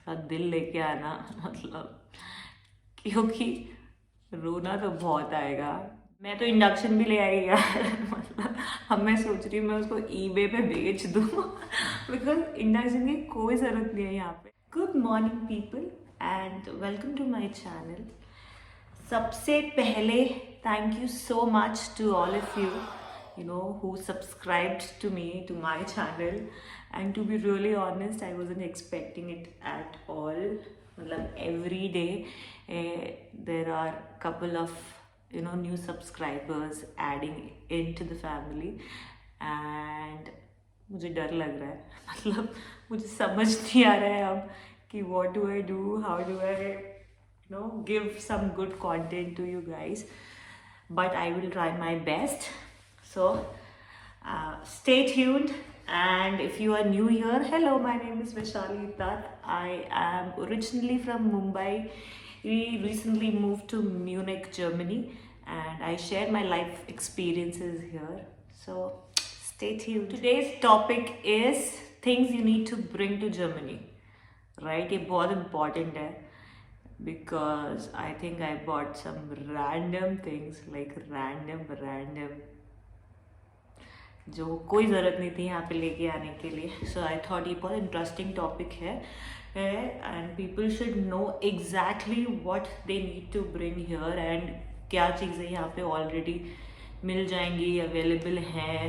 थोड़ा दिल लेके आना मतलब, क्योंकि रोना तो बहुत आएगा। मैं तो इंडक्शन भी ले आई यार मतलब अब मैं सोच रही हूँ मैं उसको ईबे पे बेच दूँ बिकॉज इंडक्शन की कोई ज़रूरत नहीं है यहाँ पे। Good morning people and welcome to my channel. सबसे पहले thank you so much to all of you know who subscribed to me, to my channel, and to be really honest I wasn't expecting it at all. मतलब every day there are couple of new subscribers adding into the family and मुझे डर लग रहा है मतलब मुझे समझ नहीं आ रहा है अब कि what do I do, how do I give some good content to you guys, but I will try my best. So stay tuned. And if you are new here, hello, my name is Vishali Tat. I am originally from Mumbai. We recently moved to Munich, Germany, and I share my life experiences here. So stay tuned. Today's topic is things you need to bring to Germany. Right? ये बहुत important है because I think I bought some random things, like random जो कोई ज़रूरत नहीं थी यहाँ पे लेके आने के लिए. So I thought ये बहुत इंटरेस्टिंग टॉपिक है and people should know exactly what they need to bring here and क्या चीज़ें यहाँ पे ऑलरेडी मिल जाएंगी, अवेलेबल हैं,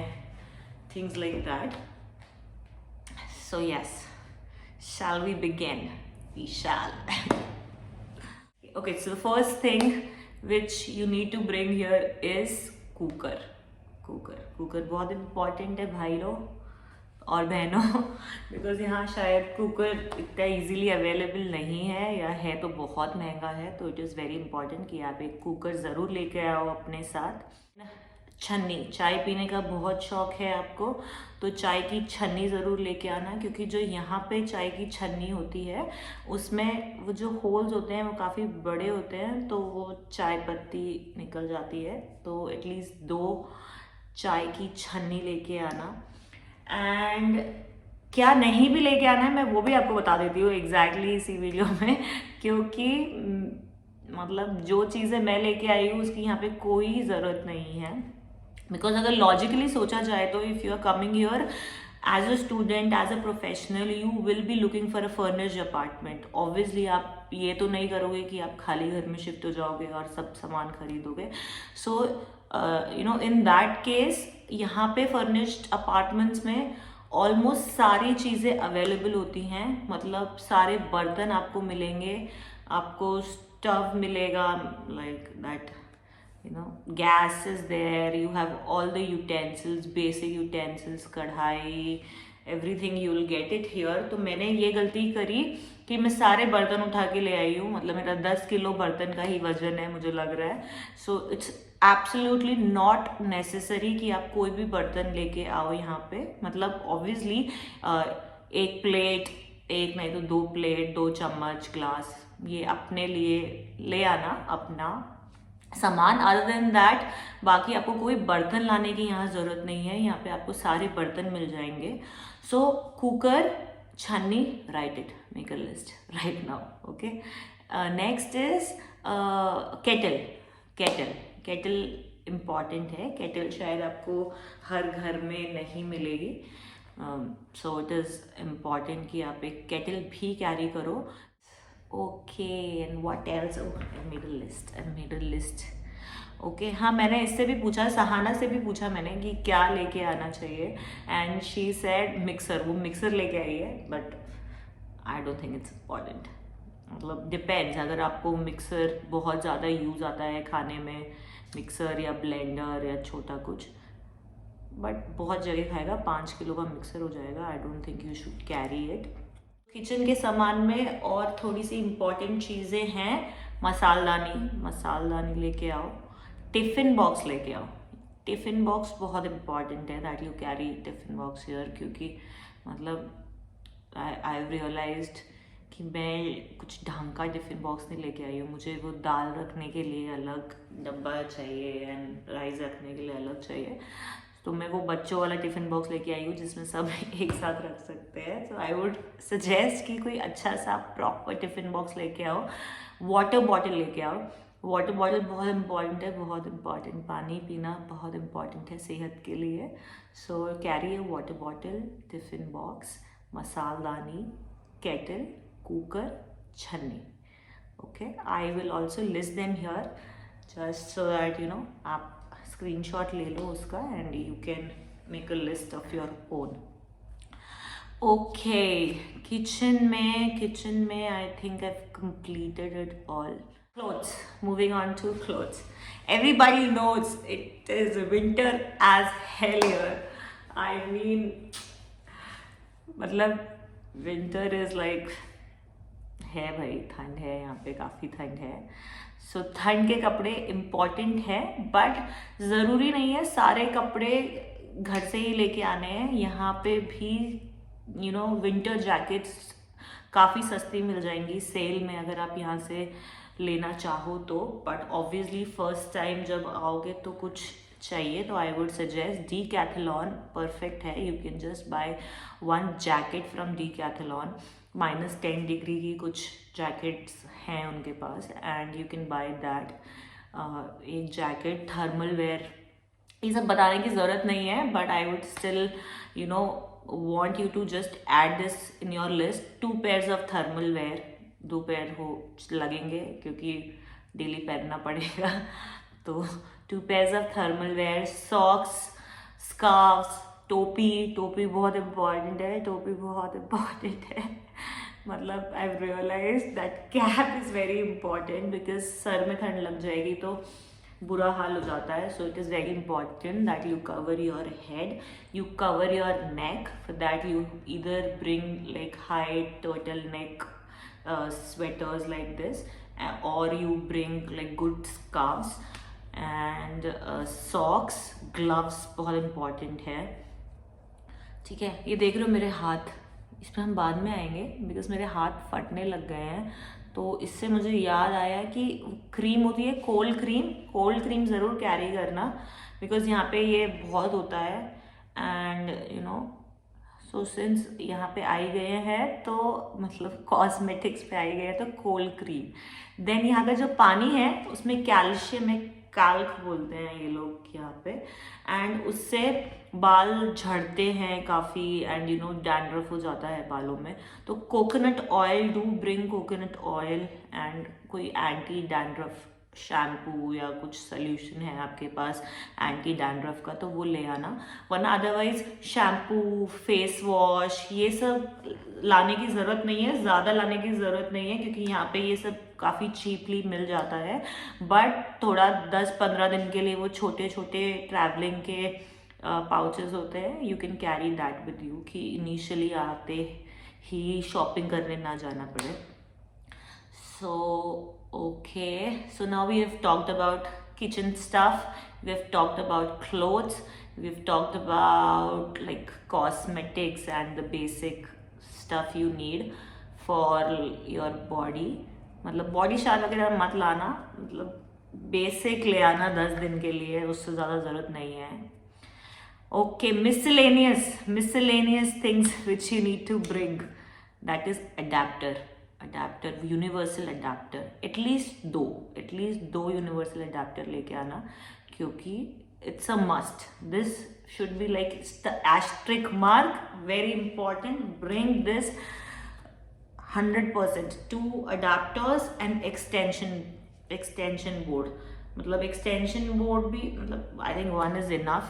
things like that. So yes, shall we begin? We shall. Okay, so the first thing which you need to bring here is cooker. Cooker बहुत important है भाई लोग और बहनों बिकॉज यहाँ शायद कुकर इतना इजीली अवेलेबल नहीं है या है तो बहुत महंगा है. तो इट इज़ वेरी इंपॉर्टेंट कि आप एक कुकर ज़रूर लेके आओ अपने साथ. छन्नी, चाय पीने का बहुत शौक है आपको तो चाय की छन्नी ज़रूर लेके आना, क्योंकि जो यहाँ पे चाय की छन्नी होती है उसमें वो जो होल्स होते हैं वो काफ़ी बड़े होते हैं तो वो चाय पत्ती निकल जाती है. तो एटलीस्ट 2 चाय की छन्नी लेके आना. एंड क्या नहीं भी लेके आना है मैं वो भी आपको बता देती हूँ एग्जैक्टली इसी वीडियो में, क्योंकि मतलब जो चीज़ें मैं लेके आई हूँ उसकी यहाँ पे कोई ज़रूरत नहीं है. बिकॉज अगर लॉजिकली सोचा जाए तो if you are coming here as a student, as a professional, you will be looking for a furnished apartment. Obviously आप ये तो नहीं करोगे कि आप खाली घर में शिफ्ट हो जाओगे और सब सामान खरीदोगे. सो इन दैट केस यहाँ पे फर्निश्ड अपार्टमेंट्स में ऑलमोस्ट सारी चीज़ें अवेलेबल होती हैं. मतलब सारे बर्तन आपको मिलेंगे, आपको स्टव मिलेगा, like that gas is there, you have all the utensils, basic utensils, कढ़ाई, everything you will get it here. तो मैंने ये गलती करी कि मैं सारे बर्तन उठा के ले आई हूँ. मतलब मेरा 10 किलो बर्तन का ही वजन है मुझे लग रहा है. So it's absolutely not necessary कि आप कोई भी बर्तन लेके आओ यहाँ पे. मतलब ऑब्वियसली एक प्लेट, एक नहीं तो 2 प्लेट, 2 चम्मच, ग्लास, ये अपने लिए ले आना अपना सामान. अदर देन दैट बाकी आपको कोई बर्तन लाने की यहाँ ज़रूरत नहीं है. यहाँ पे आपको सारे बर्तन मिल जाएंगे. सो कुकर, छन्नी, right it, make a list right now. Okay, next is kettle important है. केटल शायद आपको हर घर में नहीं मिलेगी. सो इट इज़ इम्पॉर्टेंट कि आप एक केटल भी कैरी करो. Okay, and what else? Oh, I made a list. Okay, हाँ मैंने इससे भी पूछा, सहाना से भी पूछा मैंने कि क्या लेके आना चाहिए. And she said mixer. वो मिक्सर लेके आई है but I don't think it's important. मतलब डिपेंड्स, अगर आपको मिक्सर बहुत ज़्यादा यूज़ आता है खाने में, मिक्सर या ब्लेंडर या छोटा कुछ, बट बहुत जगह खाएगा. 5 किलो का मिक्सर हो जाएगा. I don't think you should carry it. Kitchen के सामान में और थोड़ी सी इम्पॉर्टेंट चीज़ें हैं. मसालदानी लेके आओ. टिफ़िन बॉक्स लेके आओ. टिफ़िन बॉक्स बहुत इम्पॉर्टेंट है that you carry tiffin box here, क्योंकि मतलब आई हैव रियलाइज्ड कि मैं कुछ ढंग का टिफ़िन बॉक्स नहीं लेके आई हूँ. मुझे वो दाल रखने के लिए अलग डब्बा चाहिए एंड राइस रखने के लिए अलग चाहिए. तो मैं वो बच्चों वाला टिफ़िन बॉक्स लेके आई हूँ जिसमें सब एक साथ रख सकते हैं. सो आई वुड सजेस्ट कि कोई अच्छा सा प्रॉपर टिफ़िन बॉक्स लेके आओ. वाटर बॉटल लेके आओ. वाटर बॉटल बहुत इंपॉर्टेंट है, बहुत इंपॉर्टेंट. पानी पीना बहुत इंपॉर्टेंट है सेहत के लिए. So carry a water bottle, tiffin box, मसालदानी, केटल, कुकर, छन्नी. Okay, I will also list them here just so that you know आप screenshot ले लो उसका and you can make a list of your own. Okay, kitchen में I think I've completed it all. Clothes. Moving on to clothes. Everybody knows it is winter as hell here. I mean, मतलब winter is like है भाई, ठंड है यहाँ पे, काफ़ी ठंड है. सो ठंड के कपड़े इम्पॉर्टेंट है, बट ज़रूरी नहीं है सारे कपड़े घर से ही लेके आने हैं. यहाँ पे भी यू नो विंटर जैकेट्स काफ़ी सस्ती मिल जाएंगी सेल में अगर आप यहाँ से लेना चाहो तो. बट ऑब्वियसली फर्स्ट टाइम जब आओगे तो कुछ चाहिए, तो I would suggest Decathlon. Perfect है. You can just buy one jacket from Decathlon. -10 degree की कुछ जैकेट्स हैं उनके पास एंड यू कैन बाय दैट. एक जैकेट, थर्मल वेयर, ये सब बताने की ज़रूरत नहीं है, but I would still you know want you to just add this in your list. 2 pairs of thermal wear, 2 pair हो लगेंगे क्योंकि डेली पहनना पड़ेगा. तो 2 pairs of thermal wear, socks, scarfs, टोपी बहुत इम्पॉर्टेंट है. टोपी बहुत इम्पॉर्टेंट है. मतलब I realise that cap is very important because सर में ठंड लग जाएगी तो बुरा हाल हो जाता है. So it is very important that you cover your head, you cover your neck. For that you either bring like high turtle neck sweaters like this, or you bring like good scarves and socks, gloves बहुत important है. ठीक है, ये देख रहे हो मेरे हाथ, इस पर हम बाद में आएंगे बिकॉज मेरे हाथ फटने लग गए हैं. तो इससे मुझे याद आया कि क्रीम होती है कोल्ड क्रीम ज़रूर कैरी करना बिकॉज यहाँ पे ये बहुत होता है. And you know so since यहाँ पे आई गए हैं तो मतलब कॉस्मेटिक्स पे आई गए हैं तो कोल्ड क्रीम. देन यहाँ का जो पानी है उसमें कैल्शियम है, कैल्क बोलते हैं ये लोग यहाँ पे, एंड उससे बाल झड़ते हैं काफ़ी एंड यू नो डैंड्रफ हो जाता है बालों में. तो coconut oil, do bring coconut oil and कोई एंटी डैंड्रफ शैम्पू या कुछ सोल्यूशन है आपके पास एंटी डैंड्रफ का तो वो ले आना. वरना अदरवाइज शैम्पू, फेस वॉश ये सब लाने की ज़रूरत नहीं है, ज़्यादा लाने की ज़रूरत नहीं है क्योंकि यहाँ पे ये सब काफ़ी चीपली मिल जाता है. बट थोड़ा 10-15 दिन के लिए वो छोटे छोटे ट्रैवलिंग के पाउचेस होते हैं, you can carry that with you कि इनिशियली आते ही शॉपिंग करने ना जाना पड़े. So okay, so now we have talked about kitchen stuff, we have talked about clothes, we've talked about like cosmetics and the basic stuff you need for your body. मतलब body शार वगैरह मत लाना, मतलब बेसिक ले आना 10 दिन के लिए, उससे ज़्यादा ज़रूरत नहीं है. Okay, miscellaneous things which you need to bring, that is adapter, universal adapter. At least दो यूनिवर्सल अडेप्टर लेके आना क्योंकि it's a must. This should be like it's the asterisk mark, very important. Bring this 100%. 2 adapters and extension board. मतलब extension board भी मतलब I think 1 is enough,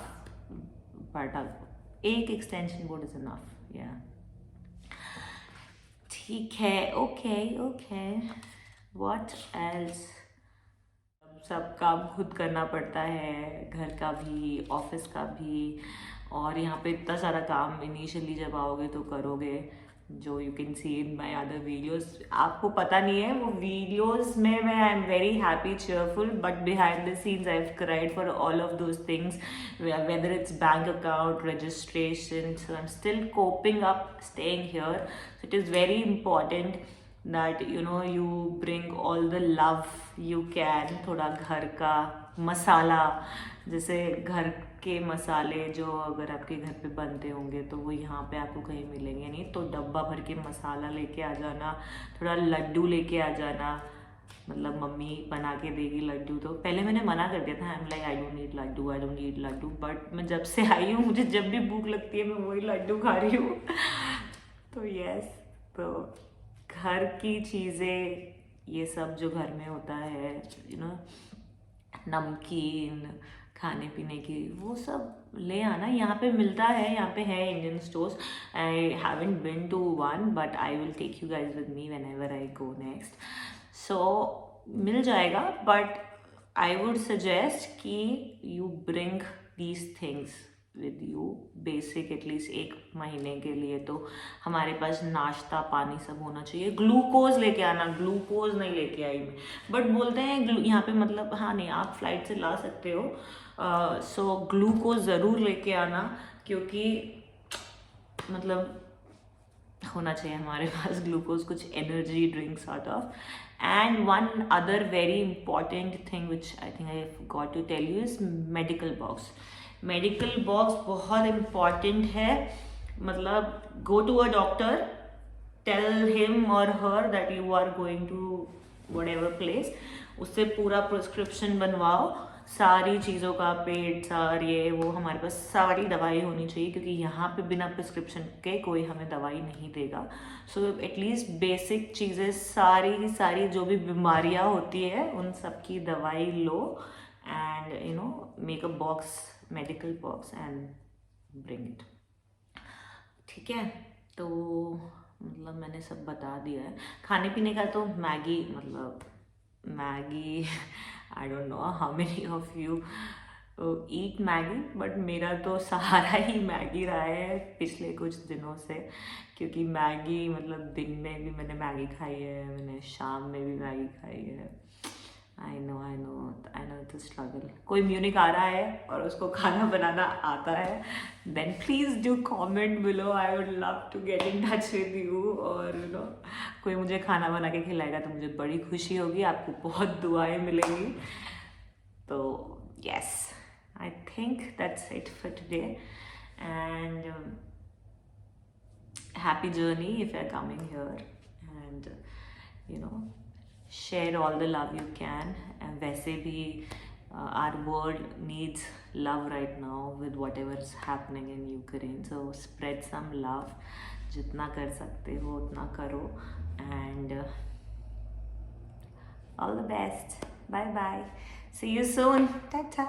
but एक extension board is enough. या ठीक है. Okay what else. सब काम खुद करना पड़ता है, घर का भी, ऑफिस का भी, और यहाँ पे इतना सारा काम इनिशियली जब आओगे तो करोगे जो you can see in my other videos. आपको पता नहीं है वो वीडियोज़ में मैं I am very happy, cheerful, but behind the scenes I have cried for all of those things, whether it's bank account, registration. So I'm still coping up staying here. So it is very important that you bring all the love you can. थोड़ा घर का मसाला, जैसे घर के मसाले जो अगर आपके घर पे बनते होंगे तो वो यहाँ पे आपको कहीं मिलेंगे नहीं, तो डब्बा भर के मसाला लेके आ जाना, थोड़ा लड्डू लेके आ जाना, मतलब मम्मी बना के देगी लड्डू। तो पहले मैंने मना कर दिया था, I am like I don't need laddoo, I don't need laddoo, but मैं जब से आई हूँ मुझे जब भी भूख लगती है मैं वही लड्डू खा रही हूँ। तो यस, तो घर की चीज़ें, ये सब जो घर में होता है नमकीन, खाने पीने की, वो सब ले आना। यहाँ पे मिलता है, यहाँ पे है Indian stores. I haven't been to one, but I will take you guys with me whenever I go next. So मिल जाएगा, बट आई वुड सजेस्ट कि you bring these things with you basic, at least 1 महीने के लिए। तो हमारे पास नाश्ता पानी सब होना चाहिए। ग्लूकोज लेके आना, ग्लूकोज नहीं लेके आई मैं, बट बोलते हैं यहाँ पे, मतलब हाँ नहीं, आप फ्लाइट से ला सकते हो। सो ग्लूकोज ज़रूर लेके आना, क्योंकि मतलब होना चाहिए हमारे पास ग्लूकोज, कुछ energy drink sort of. And one other very important thing which I think I got to tell you is medical box. Medical box बहुत इम्पॉर्टेंट है। मतलब go to a doctor, tell him और her that you are going to whatever place, उससे पूरा prescription बनवाओ, सारी चीज़ों का, पेट सार ये वो, हमारे पास सारी दवाई होनी चाहिए, क्योंकि यहाँ पे बिना प्रिस्क्रिप्शन के कोई हमें दवाई नहीं देगा। सो एटलीस्ट बेसिक चीज़ें, सारी जो भी बीमारियाँ होती है उन सब की दवाई लो, and make a box, medical box, and bring it. ठीक है, तो मतलब मैंने सब बता दिया है। खाने पीने का तो मैगी, मतलब Maggi I don't know how many of you eat Maggi, but मेरा तो सहारा ही मैगी रहा है पिछले कुछ दिनों से, क्योंकि मैगी, मतलब दिन में भी मैंने मैगी खाई है, मैंने शाम में भी मैगी खाई है। I know the struggle. कोई म्यूनिक आ रहा है और उसको खाना बनाना आता है, then please do comment below, I would love to get in touch with you. और कोई मुझे खाना बना के खिलाएगा तो मुझे बड़ी खुशी होगी, आपको बहुत दुआएं मिलेंगी। तो yes, I think that's it for today, and happy journey if you are coming here, and share all the love you can. And वैसे भी our world needs love right now with whatever is happening in Ukraine, so spread some love, जितना कर सकते हो उतना करो, and all the best. Bye bye, see you soon, ta-ta.